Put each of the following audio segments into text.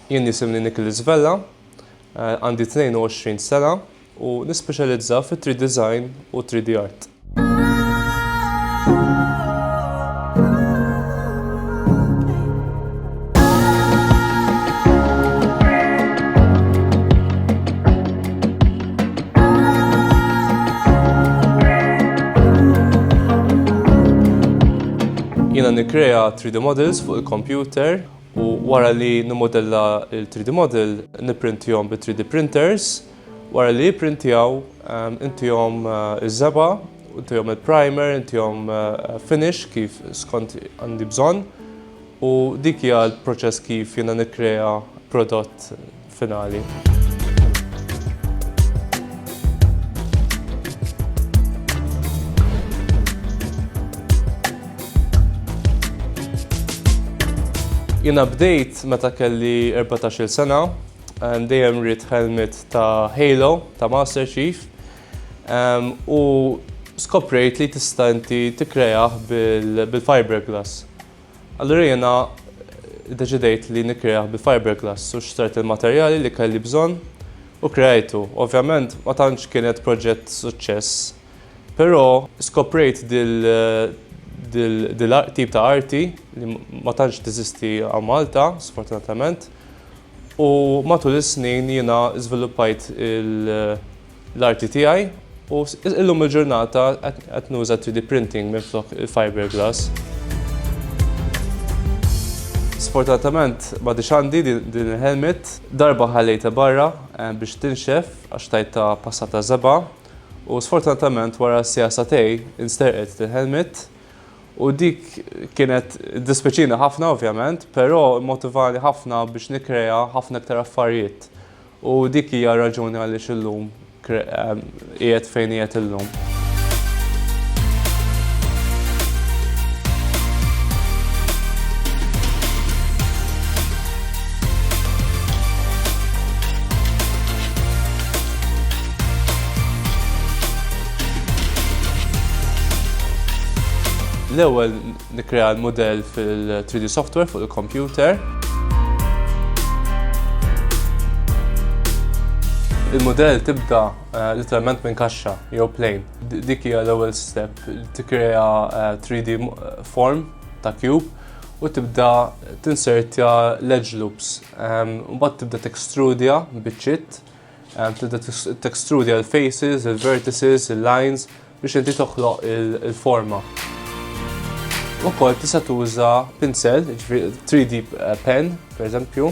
Jien nisimni Nicholas Vella, għandi 22 sena u nispeċjalizza fi 3D design u 3D art. Jiena nikkrea 3D models fuq il-computer u wara li nimodella il-3D model nipprintihom bi 3D printers, wara li jipprintjaw intihom iż-żeba, intihom il-primer, intihom finish kif skont għandi bżonn u dik hija l-proċess kif jiena nikkrea prodott finali. Jiena bdejt meta kelli 14-il sena, dejjem rrid helmet ta' Halo, ta' Master Chief, u skoprejt li tista' inti tikkreah bil-fiberglass. Allura jiena deċidejt li nikkreah bil-fiberglass u xtart il-materjali li kelli bżonn u krejtu. Ovvjament ma tantx kienet proġett suċċess, però skoprejt dil-tip ta' arti li ma tantx teżisti għal Malta, sfortunatament, u matul is-snin jiena żviluppajt l-arti tiegħi u illum il-ġurnata qed nuża 3D printing minflok il-fiberglass. Sfortunatament m'għadix għandi din il-helmet, darba ħallejtha barra biex tinxef għax tajtha passata żeba' u sfortunatament wara s-sijasatej insterqet il-helmet. U dik kienet dispeċina ħafna ovvjament, però motivani ħafna biex nikkrea ħafna iktar affarijiet. U dik hija raġuni għaliex illum qiegħed fejn qiegħed illum. L-ewwel nikkrea l-modell fil-3D software fuq il-computer. Il-modell tibda literalment minn kaxxa jew plane. Dik hija l-ewwel step, tikkrea 3D form ta' cube u tibda tinsertja l-edge loops. Mbagħad tibda textrudja biċ-ċitt, tibda textrudja l-faces, il-vertices, il-lines biex inti toħloq il-forma. Ukoll tista' tuża pinsel, 3D pen, pereżempju,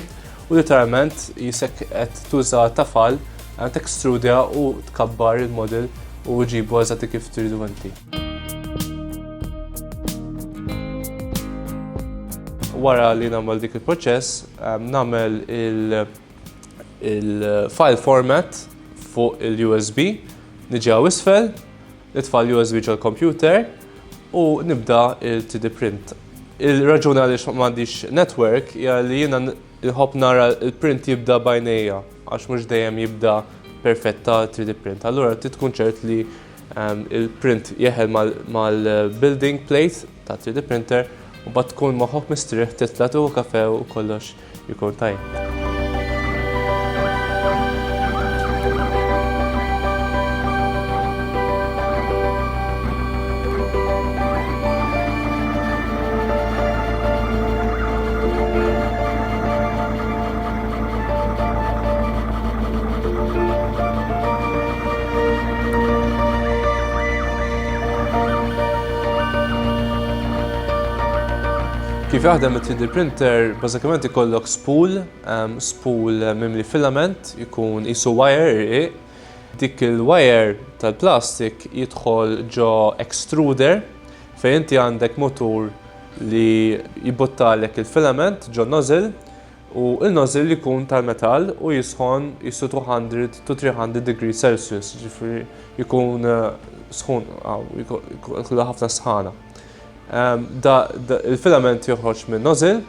u literalment jisek qed tuża tafal textrudja u tkabbar il-model u ġibu eżatti kif tridu inti. Wara li nagħmel dik il-proċess, nagħmel il-file format fuq il-USB, niġi għaw isfel, nitfa' l-USB ġol-computer, u nibda il-3D print. Il-raġuni għaliex m'għandix network hija li jiena nħobb nara l-print jibda bajnejja għax mhux dejjem jibda perfetta 3D print. Allura trid tkun ċert li il-print jeħel mal-building plate ta' 3D printer u bad tkun moħħok mistrieħ titla' tieħu kafè u kollox jkun tajjeb. Kif jaħdem il-3D printer, bażikament ikollok spool mimli filament, jkun qisu wire irqiq. Dik il-wire tal-plastik jidħol ġo extruder fejn inti għandek motur li jibbottalek il-filament ġo nozzle u il-nozzle jkun tal-metall u jisħon jisu 200 to 300 degrees Celsius, ġifieri jkun sħun, jkun ħafna sħana. Il-filament joħroġ minn nozzle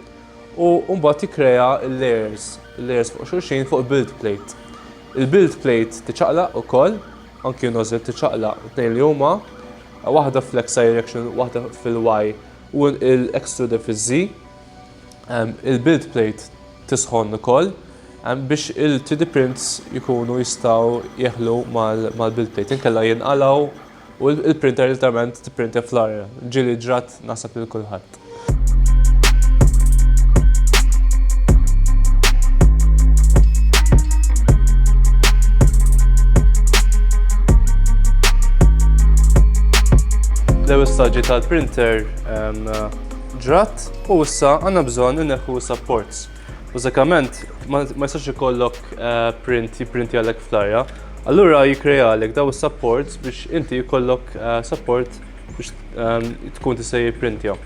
u mbagħad jikkrea l-layers fuq xulxin fuq il-build plate. Il-build plate tiċċaqlaq ukoll, anki nozzle tiċċaqlaq tnejn li huma, waħda fl-X direction, waħda fil-Y u l-extruder fiż-Z. Il-build plate tisħon ukoll biex il-3D prints jikunu jistgħu jeħlu mal-build plate. Inkella jinqalgħu u il-printer literalment tipprinti fl-arja. Ġieli ġrat naħseb lil kulħadd. L-ewwel staġġi tal-printer ġrat u issa għandna bżonn inneħħu supports. Bażikament ma jistax ikollok print jipprinti għalek fl-arja, allura jikkrealek daw is-supports biex inti jkollok support biex tkun tista' jipprintja.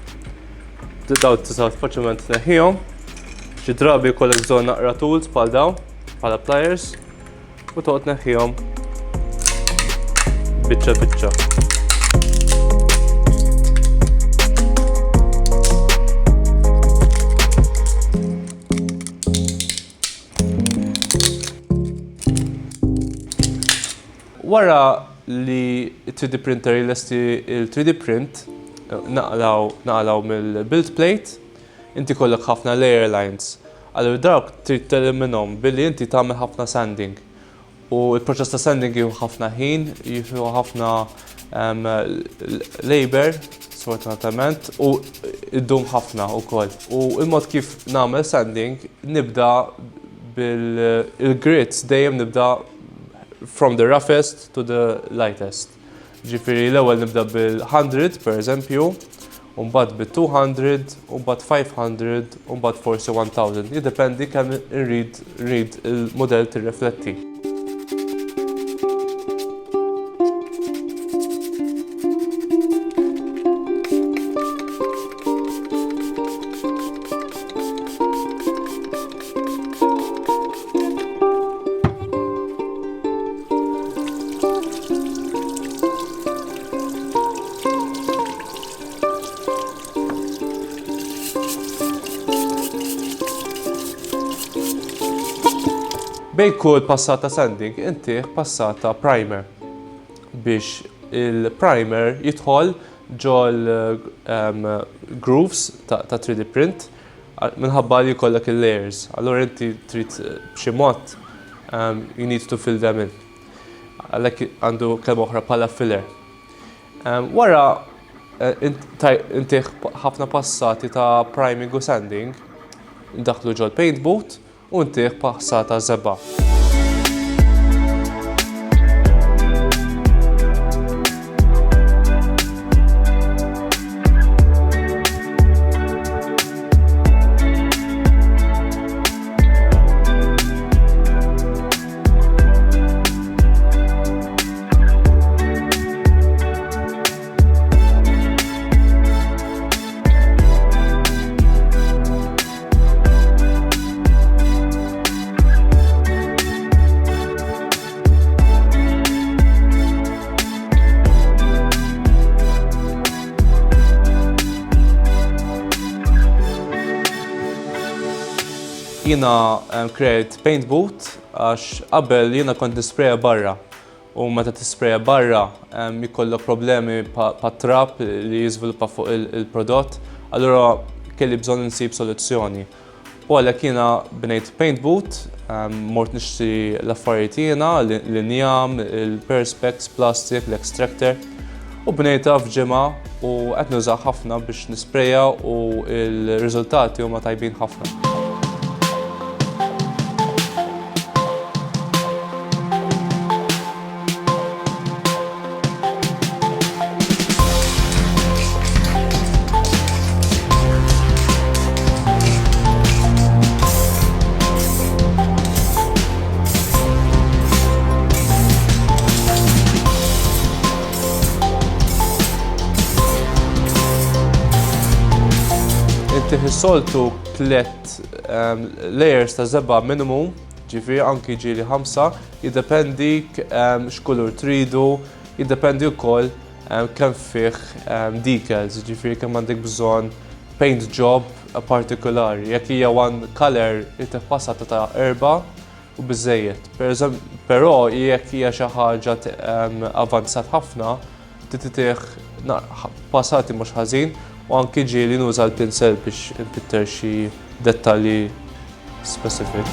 Daw tista' faċilment tneħħihom, xi drabi jkollok bżonn naqra tools bħal dawn, bħala pliers, u toqgħod tneħħihom biċċa biċċa. Wara li il-3D printer jilesti il-3D print naqlaw mill-build plate, inti kollok ħafna layer lines. Allura dawk trid teliminom billi inti tagħmel ħafna sanding. U l-proċess ta' sanding jieħu ħafna ħin, jieħu ħafna labor, sfortunatament, u id-dum ħafna wkoll. U il-mod kif nagħmel sanding nibda bil-grits dejjem nibda from the roughest to the lightest. Ġifieri l-ewwel nibda bil-100 pereżempju, u mbagħad bil-200, u mbagħad 500, u mbagħad forsi 1000. Jiddependi kemm irrid il-mudell tirrifletti. Bejn kull passata sanding, inti passata primer biex il-primer jidħol ġol grooves ta' 3D print minħabba li jkollok il-layers. Allura inti trid b'xi mod you need to fill them in. Għalhekk għandu kemm oħra bħala filler. Wara inti ħafna passati ta' priming u sanding daħlu ġol paint boot u ntieħ passata żebba. Jiena krejt paint boot għax qabel jiena kont nispreja barra u meta tispreja barra jkollok problemi pa' trap li jiżviluppa fuq il-prodott, allura kelli bżonn insib soluzzjoni. U għalhekk jiena bnejt paint boot, mort nixtri l-affarijiet jiena, l-injam, il-perspex, plastic, l-extractor, u bnejtha f'ġimgħa u qed nuża ħafna biex nispreja u l-riżultati huma tajbin ħafna. Soltu 3 layers ta' żebba minimum, ġifieri anki ġieli 5, jiddependi x'kulur tridu, jiddependi wkoll kemm fih decals, ġifieri kemm għandek bżonn paint job partikolari. Jekk hija one color passata ta' 4 u biżżejjed. Però jekk hija xi ħaġa avanzat ħafna, titih passati mhux ħażin. U anki ġieli nuża l-pinsel biex inpitter xi dettalji specific.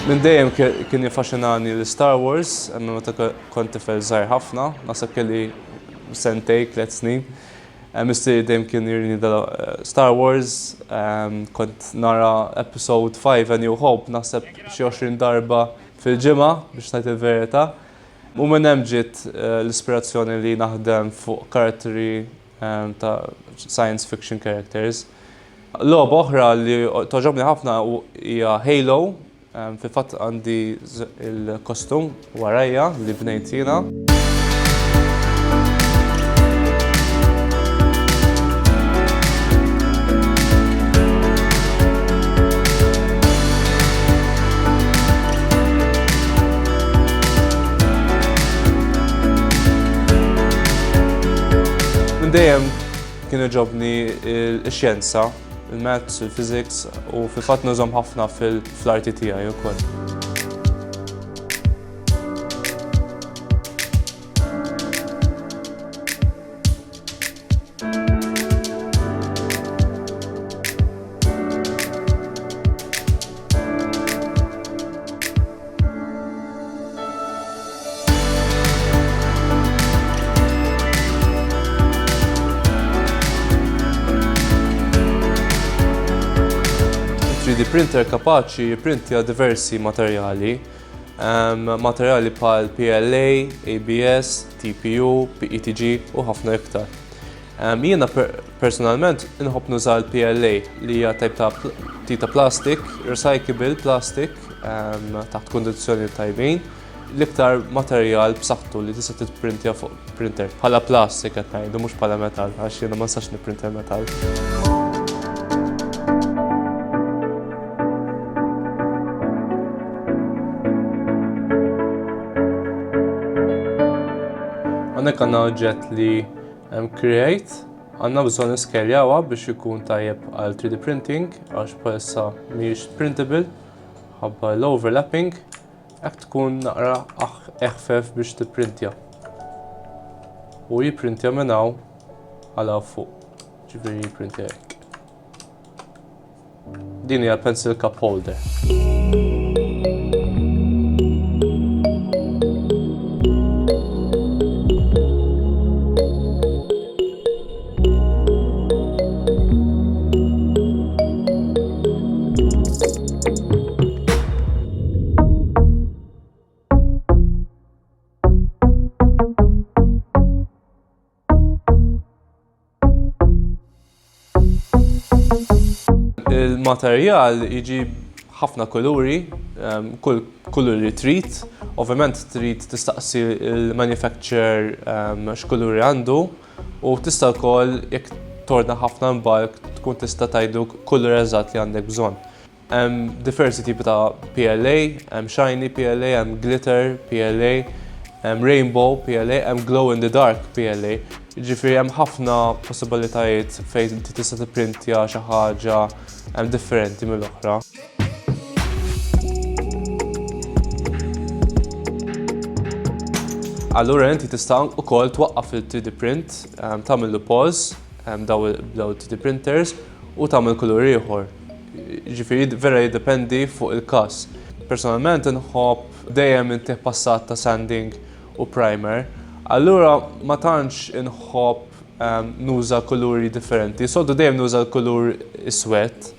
Minn dejjem kien jiffaxxinani l-Star Wars, imma meta kont tifel żgħir ħafna, naħseb kelli sentej, 3 snin. Mistieri dejjem kien jurini Star Wars, kont nara episode 5 A New Hope naħseb xi 20 darba fil-ġimgħa biex ngħid il-verità. U minn hemm ġiet l-ispirazzjoni li naħdem fuq karatteri ta' science fiction characters. Logħba oħra li toġobni ħafna hija Halo. Fil-fatt għandi il-kostum warajja li bnejt jiena. Minn dejjem kienu ġobni x-xjenza, il-maths, il-physics u fil-fatt nużhom ħafna fl-arti tiegħi wkoll. Il 3D printer kapaċi jipprintja diversi materjali. Materjali bħal PLA, ABS, TPU, PETG u ħafna iktar. Jiena personalment inħobb nuża l-PLA li hija tip ta' plastik, recyclable plastik taħt kondizzjoni tajbin. L-iktar materjal b'saħħtu li tista' tipprintja fuq printer. Bħala plastik qed ngħidu mhux bħala metall għax jiena ma nistax nipprintja metall. Għannek għanna oġġett li create, għanna bżon niskeljawa biex ikun tajjeb għal 3D printing, għax palissa miex printable, ħabba l-overlapping, għak tkun naqra eħfef biex tipprintja. U jipprintja minnaw għala fuq, ġifiri jipprintja jek. Din hija pencil cup holder. Il-materjal jiġi ħafna kuluri, kull kuluri trid. Ovvjament trid tistaqsi il-manufacturer x'kuluri għandu u tista' wkoll jekk torna ħafna mbalk tkun tista' tgħidu kulur eżatt li għandek bżonn. Hemm diversi tipi ta' PLA, hemm shiny PLA, hemm glitter PLA, hemm rainbow PLA, hemm glow in the dark PLA. Ġifieri hemm ħafna possibilitajiet fejn inti tista' tipprintja xi ħaġa differenti mill-oħra. Allura inti tista' wkoll twaqqaf il-3D print, tagħmillu pause daw 3D printers u tagħmel kulur ieħor. Ġifieri vera jiddependi fuq il-każ. Personalment inħobb dejjem intih passat ta' sanding u primer. Allura ma tantx inħobb nuża kuluri differenti. Soltu dejjem nuża l-kulur iswed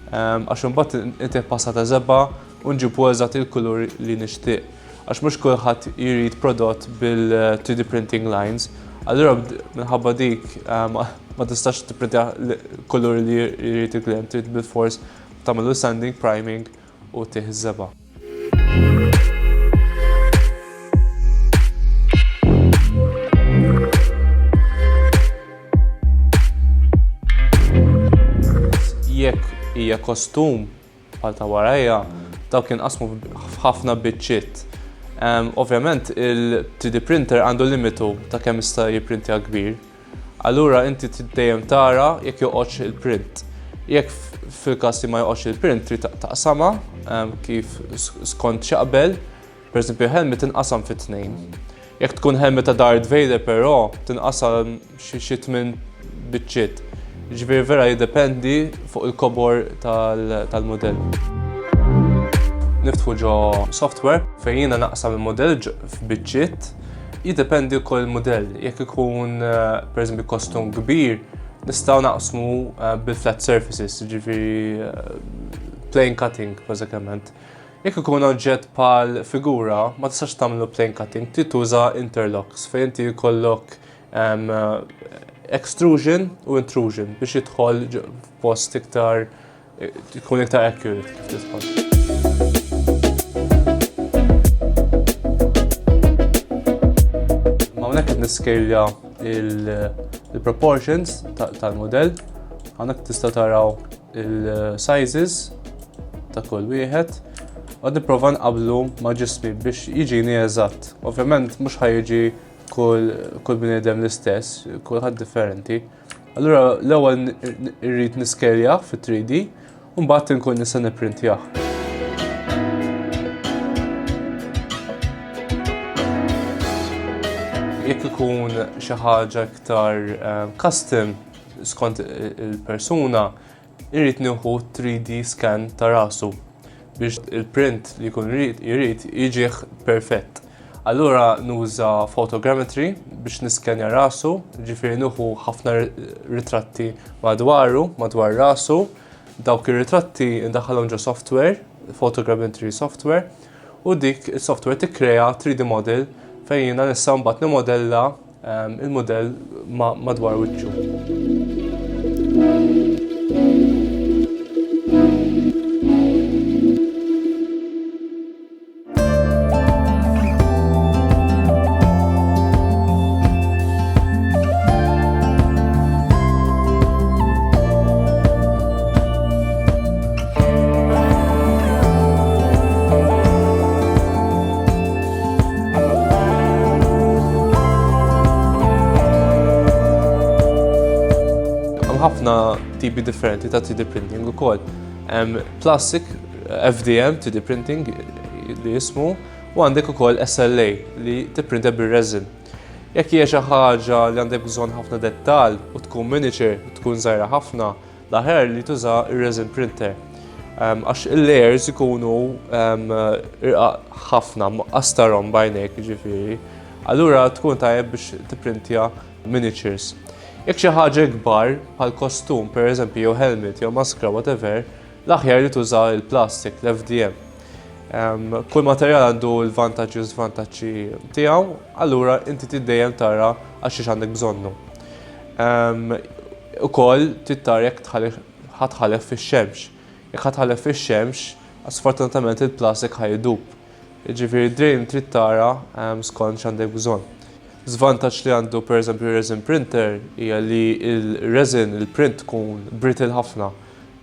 għax imbagħad intih passat ta' żebba u nġibu eżatt il-kulur li nixtieq. Għax mhux kulħadd jrid prodott bil-3D printing lines. Allura minħabba dik ma tistax tipprintja l-kulur li jrid il-klient, trid bil-fors tagħmel sanding, priming u tieħ iż-żebba. Jekk hija kostum bħal ta' warajja, daw kien qasmu f'ħafna biċċiet. Ovvjament il-3D printer għandu limitu ta' kemm jista' jipprintja kbir. Allura inti dejjem tara jekk joqgħodx il-print. Jekk fil-każ li ma joqgħodx il-print trid taqsamha kif skont x'aqbel, pereżempju helmet tinqasam fit-tnejn. Jekk tkun helmet ta' Darth Vader però tinqasam xi 8 biċċiet. Ġifieri vera jiddependi fuq il-kobor tal-mudell. Niftħu ġo software fejn jiena naqsam il-modell f'biċċiet, jiddependi wkoll il-modell. Jekk ikun pereżempju kostum kbir, nistgħu naqsmu bil-flat surfaces, ġifieri plane cutting bażikament. Jekk ikun oġġett bħal figura, ma tistax tagħmlu plane cutting, trid tuża interlocks fejn inti jkollok extrusion u intrusion biex jidħol f'post iktar tkun iktar accurate kif tidħol. Hawnhekk qed niskelja il-proportions tal-modell, hawnhekk tistgħu taraw il-sizes ta' kull wieħed u nipprova nqabblu ma' ġismi biex jiġini eżatt. Ovvjament mhux ħajjiġi kull bniedem l-istess, kulħadd differenti. Allura l-ewwel irrid niskeljah fit-3D u mbagħad inkun nista' nipprintjah. Jekk ikun xi ħaġa iktar custom skont il-persuna, irrid nieħu 3D scan ta' rasu biex il-print li jkun irid jiġih perfett. Allura nuża photogrammetry biex niskenja rasu, ġifieri nieħu ħafna ritratti madwar rasu, dawk ir-ritratti ndaħħalhom ġo software, photogrammetry software, u dik is-software tikkrea 3D model fejn jiena nista' mbagħad nimodella il-modell madwar wiċċu. Ħafna tipi differenti ta' 3D printing ukoll. Plastic, FDM, 3D printing li jismu, u għandek ukoll SLA li tipprinta bir-resin. Jekk hija xi ħaġa li għandek bżonn ħafna dettall u tkun miniature, tkun żgħira ħafna, l-aħjar li tuża ir-resin printer. Għax il-layers ikunu ħafna qastarhom bajnejk jiġifieri. Allura tkun tajjeb biex tipprintja miniatures. Jekk xi ħaġa kbar bħal kostum, pereżempju jew helmet jew maskra whatever, l-aħjar li tuża l-plastik, l-FDM. Kull materjal għandu l-vantaġġi u l-żvantaġġi tiegħu, allura inti tiddejjem tara għal xiex għandek bżonnu. Ukoll trid tara jekk ħatħallef fix-xemx. Jekk ħatħallef fix-xemx, sfortunatament il-plastik ħajdub. Jiġifieri d-dejjem trid tara skont x'għandek bżonn. Żvantaġġ li għandu pereżempju resin printer hija li il-resin, il-print tkun brittle ħafna.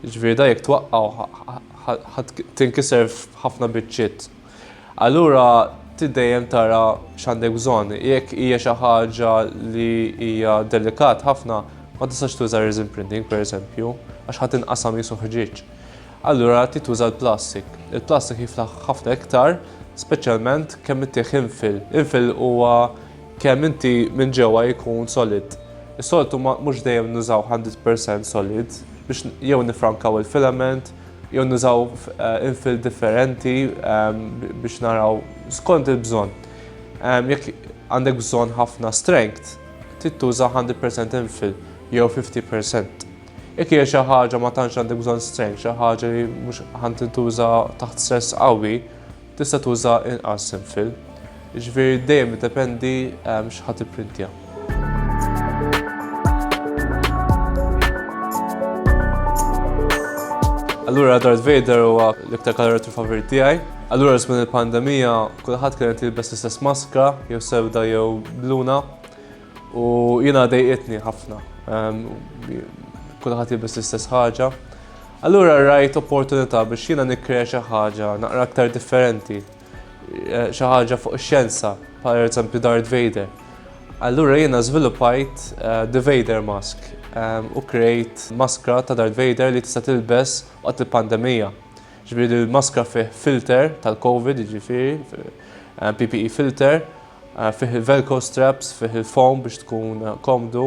Jiġifieri da jekk twaqqgħu tinkiser f'ħafna biċċiet. Allura dejjem tara x'għandek bżonn. Jekk hija xi ħaġa li hija delikat ħafna, ma tistax tuża resin printing pereżempju għax ħadd inqasam jisu ħġieġ. Allura trid tuża l-plastik. Il-plastik jiflaħ ħafna iktar, speċjalment kemm ittieħ infil. Infil huwa kemm inti minn ġewwa jkun solid. Is-soltu mhux dejjem nużaw 100% solid biex jew nifrankaw il-filament, jew nużaw infil differenti biex naraw skont il-bżonn. Jekk għandek bżonn ħafna strength, trid tuża 100% infil jew 50%. Jekk hija xi ħaġa ma tantx għandek bżonn strength, xi ħaġa li mhux ħadd tuża taħt stress qawwi, tista' tuża inqas infil. Jiġifieri dejjem jiddependi x'ħadd ipprintja. Allura Darth Vader huwa l-iktar karattru favorit tiegħi. Allura żmien il-pandemija kulħadd kien qed jilbes l-istess maskra, jew sewda jew bluna, u jiena dejqitni ħafna. Kulħadd jilbes l-istess ħaġa. Allura rajt opportunità biex jiena nikkrea xi ħaġa naqra aktar differenti. xi ħaġa fuq ix-xjenza, bħal eżempju Darth Vader. Allura jiena żviluppajt The Vader Mask u krejt maskra ta' Darth Vader li tista' tilbes waqt il-pandemija. Ġifieri il-maskra fih filter tal-COVID, ġifieri PPE filter, fih il-velcro straps, fih il-foam biex tkun komdu.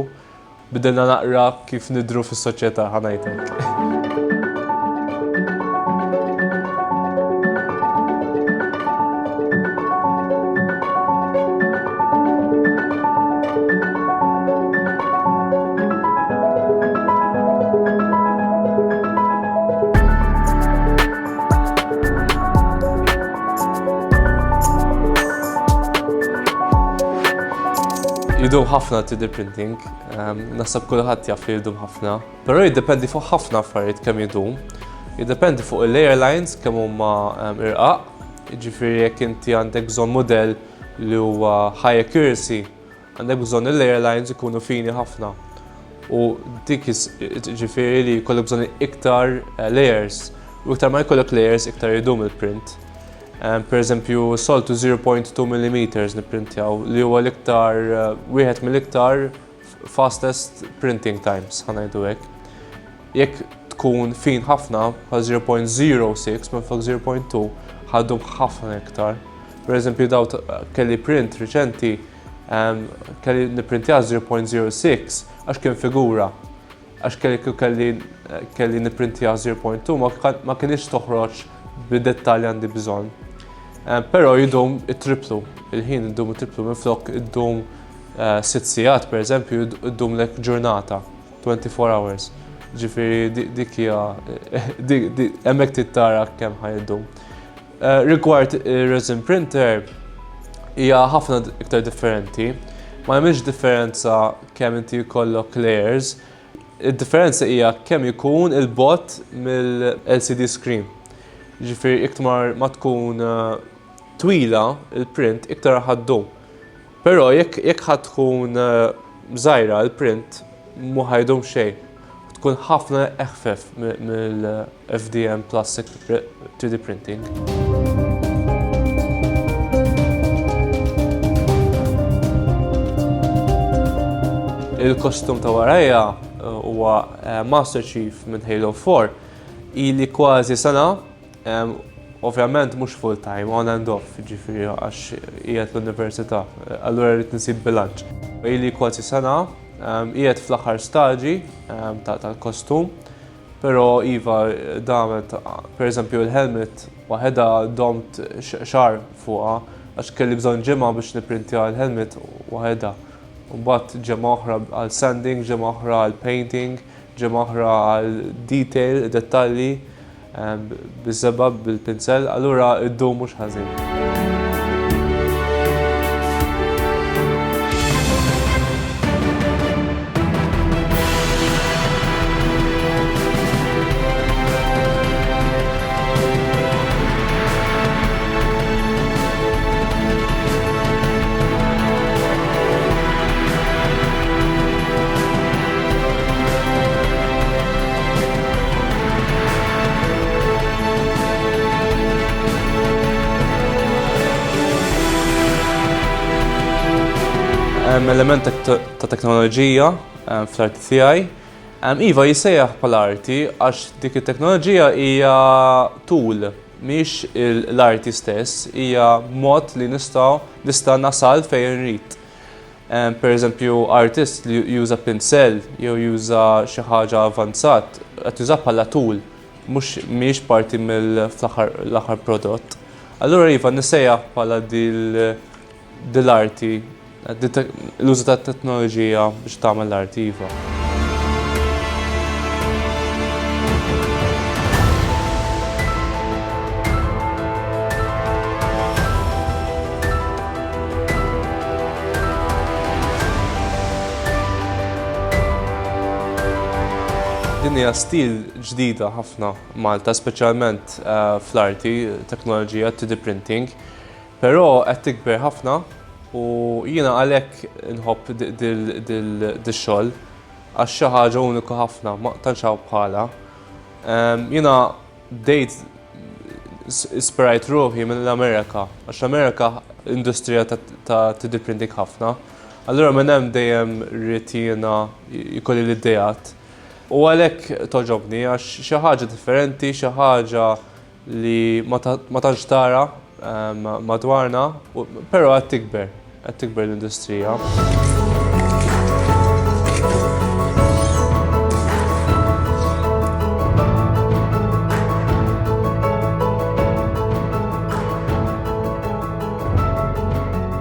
Bidilna naqra kif nidhru fis-soċjetà ħanajtek. Jidum ħafna 3D printing, naħseb kulħadd jaf li jidum ħafna. Però jiddependi fuq ħafna affarijiet kemm jidum. Jiddependi fuq il-layer lines kemm huma irqaq. Jiġifieri jekk inti għandek bżonn mudell li huwa high accuracy, għandek bżonn il-layer lines ikunu fini ħafna. U dik jiġifieri li jkollok bżonn iktar layers. U iktar ma jkollok layers iktar jidum il-print. Per eżempju, soltu 0.2 mm nipprintjaw li huwa l-iktar wieħed mill-iktar fastest printing times ħanajdu hekk. Jekk tkun fin ħafna bħal 0.06 minn fuq 0.2 ħaddum ħafna iktar. Per eżempju, daw kelli print riċenti kelli nipprintjaw 0.06 għax kien figura. Għax kelli nipprintjaw 0.2 ma kienx toħroġ bid-dettalji għandi bżonn. Però jidum it-triplu, il-ħin jidum it-triplu minn flok id-dum 6 sigħat, per eżempju, id-dum lek ġurnata, 24 hours. Ġifieri dik hija hemmhekk tittara kemm ħajdum. Rigward ir-resin printer hija ħafna iktar differenti. Ma hemmx differenza kemm inti jkollok layers. Id-differenza hija kemm ikun il-bot mill-LCD screen. Ġifieri iktar ma tkun twila il-print iktar ħaddum. Però jekk ħadd tkun żgħira il-print mu ħajdum xejn. Tkun ħafna eħfef mill-FDM Plastic 3D printing. Il-kostum ta' warajja huwa Master Chief minn Halo 4 ili kważi sena. Ovvjament mhux full time, on and off, ġifieri għax qiegħed l-università, allura rrid nisib bilanċ. Ili kważi sena, qiegħed fl-aħħar staġi tal-kostum, però iva damet, pereżempju l-helmet waħedha domt xahar fuqha għax kelli bżonn ġimgħa biex nipprintja l-helmet waħedha. Mbagħad ġimgħa oħra għal sanding, ġimgħa oħra għal painting, ġimgħa oħra għal detail, dettalji. Biż-żebab bil-pinsel, allura id-dum mhux ħażin. Element ta' teknoloġija fl-arti tiegħi. Iva jissejjaħ bħal-arti għax dik it-teknoloġija hija tool, mhix l-arti stess, hija mod li nista' nasal fejn rid. Pereżempju, artist li juża pinsell jew juża xi ħaġa avanzat qed juża bħala tool, mhix parti mill-aħħar prodott. Allura iva nissejjaħ bħala dil-arti l-użu ta' teknoloġija biex tagħmel l-arti iva. Din hija stil ġdida ħafna Malta, speċjalment fl-arti, teknoloġija 3D printing, però qed tikber ħafna. U jiena għalhekk inħobb dil-xogħol għax xi ħaġa unika ħafna ma tantx hawn bħalha. Jiena bdejt ispirajt ruħi mill-Amerika, għax Amerika industrija ta' 3D printing ħafna. Allura minn hemm dejjem ritina jkolli l-idejat. U għalhekk toġobni għax xi ħaġa differenti, xi ħaġa li ma tantx tara madwarna, però qed tikber l-industrija.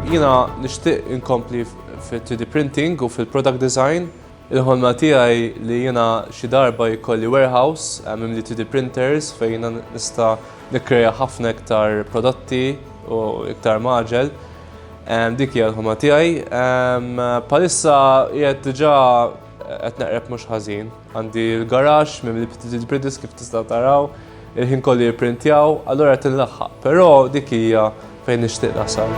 Jiena nixtieq inkompli fit-3D printing u fil-product design. Il-ħolma tiegħi li jiena xi darba jkolli warehouse mimli 3D printers fejn jiena nista' nikkreja ħafna iktar prodotti u iktar maġel. Dik hija l-ħolma tiegħi. Bħalissa qiegħed diġà qed neqreb mhux ħażin. Għandi l-garaxx mimli 3D printers kif tista' taraw, il-ħin kolli jipprintjaw, allura qed inlaħħaq. Però dik hija fejn nixtieq nasal.